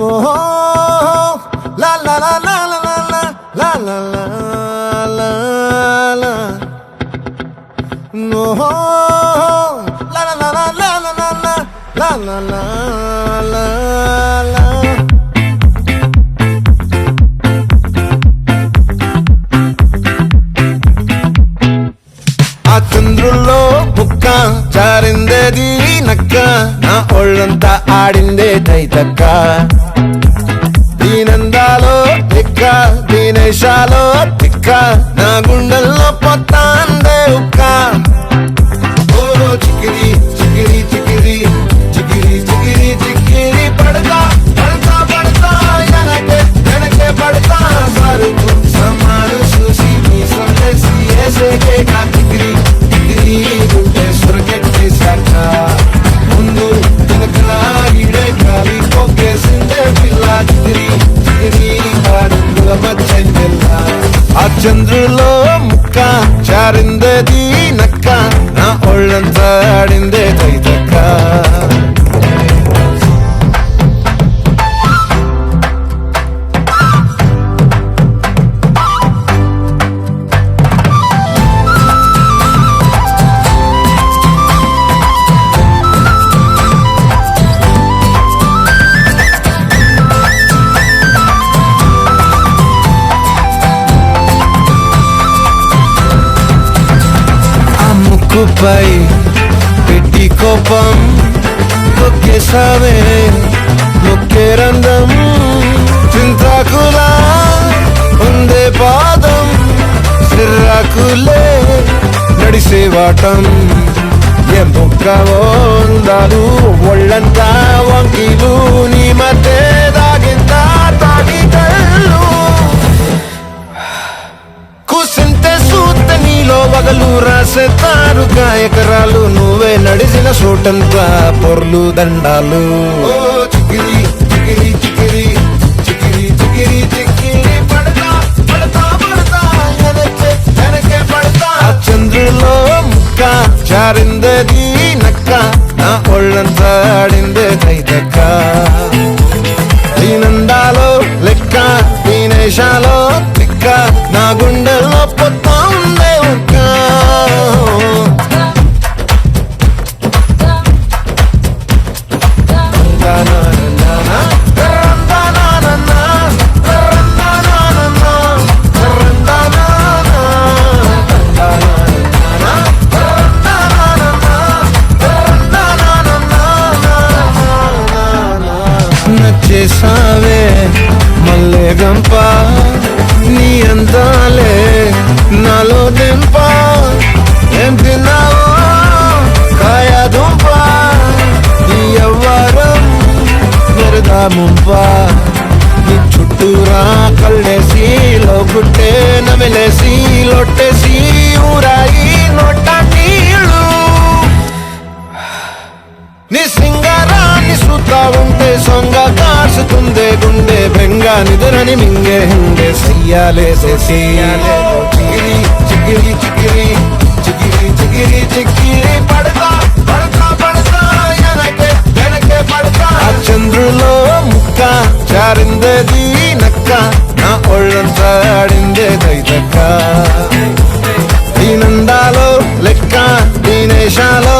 ఓహో లా లా లా లా లా లా లా లా లా లా ఓహో లా లా లా లా లా లా లా లా లా లా లా ఆ చంద్రుల్లో బుక్క జారిందేది నక్క నా ఒళ్ళంతా ఆడిందే తైతక్క దీనందాలో తిక్క దీనేశాలో తిక్క నా గుండెల్లో పొత్తాందే ఉక్క ఓ చికిరి చికిరి చికిరి చికిరి చికిరి చికిరి పడతా పడతా పడతా ఎనకే ఎనకే పడతా సరుకు సమారు చూసి మీ సందేశి ఏసేకే కా చికిరి చికిరి గుండె సురకెట్టేశాక ముందు వెనక ఈడే గాలి పోకేసిందే పిల్ల చికిరి చికిరి అడుగుల మధ్యంజల్ల ఆ చంద్రులో ముక్క చారిందేది నక్క నా ఒళ్ళంతా ఆడిందే తైతక్క ముక్కుపై పెట్టి కోపం తొక్కేసావే మొక్కే రంధం చింతాకులా ఉందే పాదం సిర్రాకులే నడిసే వాటం ఏ మొక్కవో ఉందాలు ఒళ్ళంతా వంకీలు నీ మధ్య దాగిందా తాగి కళ్ళు కూసింతే సూత నీలో వగలు రాసేతారు గాయకరాలు నువ్వే నడిచిన చోటంతా పొర్లు దండాలు చికిరి చికిరి చికిరి చికిరి చికిరి చికిరి పడతా పడతా పడతా ఎనకే ఎనకే పడతా చంద్రులో ముక్క చారిందేది నక్క నా ఒళ్ళంతా ఆడిందే తైతక్క దీనందాలో లెక్క దీనేశాలో తిక్క నా గుండెల్లో పొత్తా ఉందే ఉక్క నచ్చేసావే మల్లె గంప నీ అందాలే నాలో దింప ఏం తిన్నావో కాయ దుంప నీ ఎవ్వరం మెరదా ముంప నీ చుట్టూరా కళ్ళేసి లోగుట్టే నమిలేసి లొట్టేసి ఊరాయి నొట్ట నీళ్ళు నీ సింగారాన్ని చూస్తా ఉంటే సొంగ కాసుతుందే గుండె బెంగ నిదురని మింగే హుండే సయ్యాలేసేసి చికిరి చికిరి చికిరి చికిరి చికిరి చికిరి పడతా పడతా పడతా ఎనకే ఎనకే పడతా చంద్రులో ముక్క చారిందేది నక్క నా ఒళ్ళంతా ఆడిందే తైతక్క దీనందాలో లెక్క దీనేశాలో